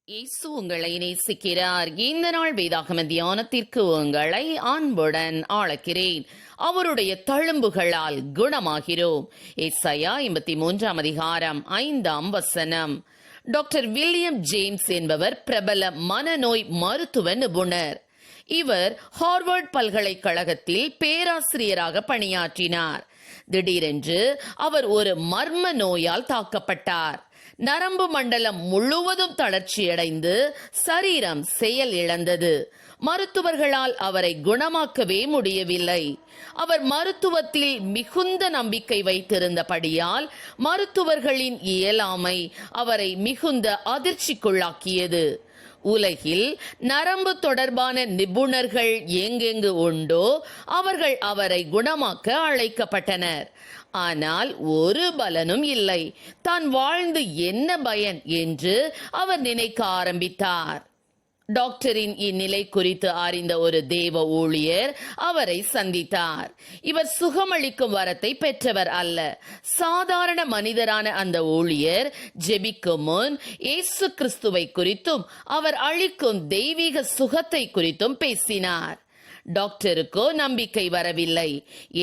இயேசு உங்களை நேசிக்கிறார். இந்த நாள் வேதாகம தியானத்திற்கு உங்களை அன்புடன் அழைக்கிறேன். அவருடைய தழும்புகளால் குணமாகிறோம். ஏசாயா 83 அதிகாரம் 5 டாக்டர் வில்லியம் ஜேம்ஸ் என்பவர் பிரபல மனநோய் மருத்துவ நிபுணர். இவர் ஹார்வர்ட் பல்கலைக்கழகத்தில் பேராசிரியராக பணியாற்றினார். திடீரென்று அவர் ஒரு மர்ம நோயால் தாக்கப்பட்டார். நரம்பு மண்டலம் முழுவதும் தளர்ச்சியடைந்து சரீரம் செயல் இழந்தது. மருத்துவர்களால் அவரை குணமாக்கவே முடியவில்லை. அவர் மருத்துவத்தில் மிகுந்த நம்பிக்கை வைத்திருந்தபடியால் மருத்துவர்களின் இயலாமை அவரை மிகுந்த அதிர்ச்சிக்குள்ளாக்கியது. உலகில் நரம்பு தொடர்பான நிபுணர்கள் எங்கெங்கு உண்டோ அவர்கள் அவரை குணமாக்க அழைக்கப்பட்டனர். ஆனால் ஒரு பலனும் இல்லை. தான் வாழ்ந்து என்ன பயன் என்று அவர் நினைக்க ஆரம்பித்தார். டாக்டரின் இந்நிலை குறித்து அறிந்த ஒரு தேவ ஊழியர் அவரை சந்தித்தார். இவர் சுகமளிக்கும் வரத்தை பெற்றவர் அல்ல. சாதாரண மனிதரான அந்த ஊழியர் ஜெபிக்கும் முன் இயேசு கிறிஸ்துவை குறித்தும் அவர் அளிக்கும் தெய்வீக சுகத்தை குறித்தும் பேசினார். டாக்டருக்கோ நம்பிக்கை வரவில்லை.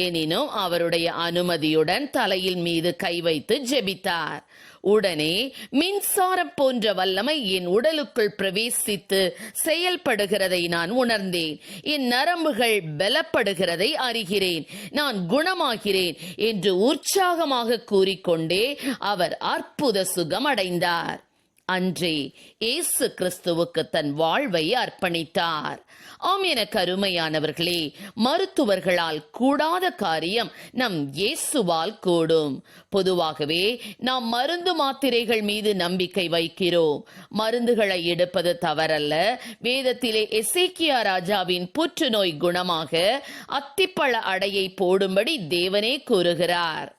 எனினும் அவருடைய அனுமதியுடன் தலையில் மீது கை வைத்து ஜெபித்தார். உடனே மின்சாரம் போன்ற வல்லமை என் உடலுக்குள் பிரவேசித்து செயல்படுகிறதை நான் உணர்ந்தேன். என் நரம்புகள் பலப்படுகிறதை அறிகிறேன். நான் குணமாகிறேன் என்று உற்சாகமாக கூறிக்கொண்டே அவர் அற்புத சுகம் அடைந்தார். அன்றே இயேசு கிறிஸ்துவுக்கு தன் வாழ்வை அர்ப்பணித்தார். ஆம், என கருமையானவர்களே, மருத்துவர்களால் கூடாத காரியம் நம் இயேசுவால் கூடும். பொதுவாகவே நாம் மருந்து மாத்திரைகள் மீது நம்பிக்கை வைக்கிறோம். மருந்துகளை எடுப்பது தவறல்ல. வேதத்திலே எசேக்கியா ராஜாவின் புற்றுநோய் குணமாக அத்திப்பழ அடையை போடும்படி தேவனே கூறுகிறார்.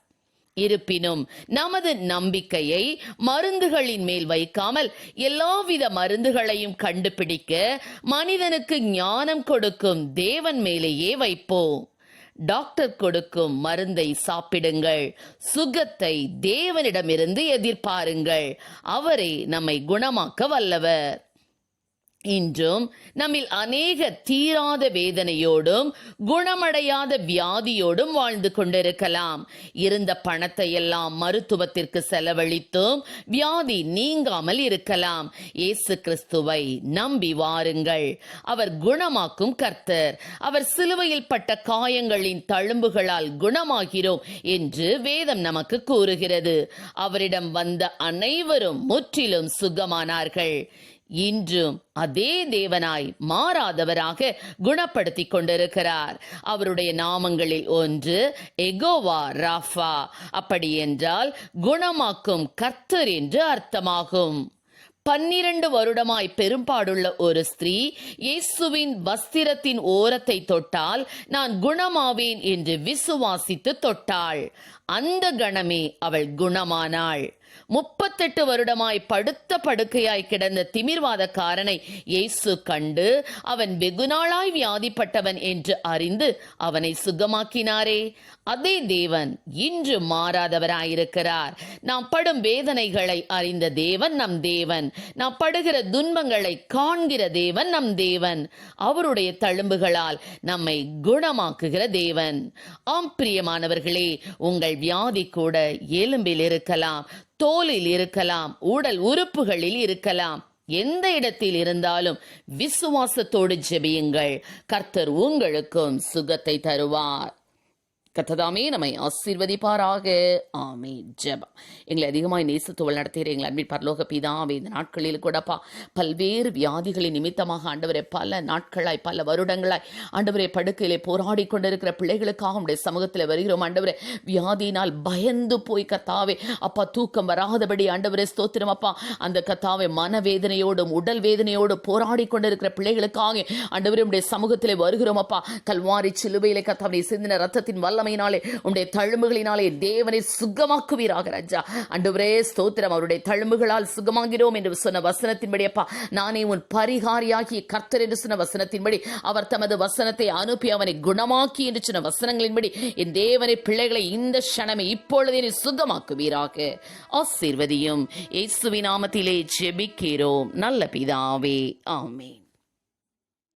இருப்பினும் நமது நம்பிக்கையை மருந்துகளின் மேல் வைக்காமல் எல்லாவித மருந்துகளையும் கண்டுபிடிக்க மனிதனுக்கு ஞானம் கொடுக்கும் தேவன் மேலேயே வைப்போம். டாக்டர் கொடுக்கும் மருந்தை சாப்பிடுங்கள். சுகத்தை தேவனிடமிருந்து எதிர்பாருங்கள். அவரே நம்மை குணமாக்க வல்லவர். இன்றும் நம்மில் அநேக தீராத வேதனையோடும் குணமடையாத வியாதியோடும் வாழ்ந்து கொண்டிருக்கலாம். இருந்த பணத்தை எல்லாம் மருத்துவத்திற்கு செலவழித்தும் வியாதி நீங்காமல் இருக்கலாம். இயேசு கிறிஸ்துவை நம்பி வாருங்கள். அவர் குணமாக்கும் கர்த்தர். அவர் சிலுவையில் பட்ட காயங்களின் தழும்புகளால் குணமாகிறோம் என்று வேதம் நமக்கு கூறுகிறது. அவரிடம் வந்த அனைவரும் முற்றிலும் சுகமானார்கள். இன்றும் அதே தேவனாய் மாறாதவராக குணப்படுத்திக் கொண்டிருக்கிறார். அவருடைய நாமங்களில் ஒன்று எகோவா ராஃபா. அப்படி என்றால் குணமாக்கும் கர்த்தர் என்று அர்த்தமாகும். 12 வருடமாய் பெரும்பாடுள்ள ஒரு ஸ்திரீ இயேசுவின் வஸ்திரத்தின் ஓரத்தை தொட்டால் நான் குணமாவேன் என்று விசுவாசித்து தொட்டாள். அந்த கணமே அவள் குணமானாள். 38 வருடமாய் படுத்த படுக்கையாய் கிடந்த திமிர்வாதக்காரனை இயேசு கண்டு அவன் வெகுநாளாய் வியாதிப்பட்டவன் என்று அறிந்து அவனை சுகமாக்கினாரே. அதே தேவன் இன்று மாறாதவராயிருக்கிறார். நாம் படும் வேதனைகளை அறிந்த தேவன் நம் தேவன். நாம் படுகிற துன்பங்களை காண்கிற தேவன் நம் தேவன். அவருடைய தழும்புகளால் நம்மை குணமாக்குகிற தேவன். ஆம் பிரியமானவர்களே, உங்கள் வியாதி கூட எலும்பில் இருக்கலாம், தோலில் இருக்கலாம், உடல் உறுப்புகளில் இருக்கலாம். எந்த இடத்தில் இருந்தாலும் விசுவாசத்தோடு ஜெபியுங்கள். கர்த்தர் உங்களுக்கும் சுகத்தை தருவார். கர்த்ததாமே நம்மை ஆசீர்வதிப்பாராக. ஆமென். ஜெபம். எங்களை அதிகமாய் நேசத்துவல் நடத்துகிற எங்கள் அன்பின் பரலோக பிதாவே, இந்த நாட்களில் கூடப்பா பல்வேறு வியாதிகளின் நிமித்தமாக ஆண்டவரே பல நாட்களாய் பல வருடங்களாய் ஆண்டவரே படுக்கையிலே போராடி கொண்டிருக்கிற பிள்ளைகளுக்காக உடைய சமூகத்தில் வருகிறோம். ஆண்டவரே வியாதியினால் பயந்து போய் கர்த்தாவே அப்பா தூக்கம் வராதபடி ஆண்டவரே ஸ்தோத்திரம் அப்பா அந்த கர்த்தாவே மனவேதனையோடும் உடல் வேதனையோடும் போராடி கொண்டிருக்கிற பிள்ளைகளுக்காக ஆண்டவரே உடைய சமூகத்திலே வருகிறோம் அப்பா. கல்வாரி சிலுவையிலே கர்த்தாவே சிந்தின ரத்தத்தின் வல்ல வல்லமையினாலே உம்முடைய தழும்புகளினாலே தேவனை சுகமாக்குவீராக ராஜா. ஆண்டவரே ஸ்தோத்திரம். அவருடைய தழும்புகளால் சுகமாகிறோம் என்று சொன்ன வசனத்தின்படி அப்பா, நானே உன் பரிகாரியாகிய கர்த்தர் என்று சொன்ன வசனத்தின்படி, அவர் தமது வசனத்தை அனுப்பி அவனை குணமாக்கி என்று சொன்ன வசனங்களின்படி என் தேவனை பிள்ளைகளை இந்த க்ஷணமே இப்பொழுதே நீ சுகமாக்குவீராக. ஆசீர்வதியும். இயேசுவின் நாமத்திலே ஜெபிக்கிறோம் நல்ல பிதாவே, ஆமென்.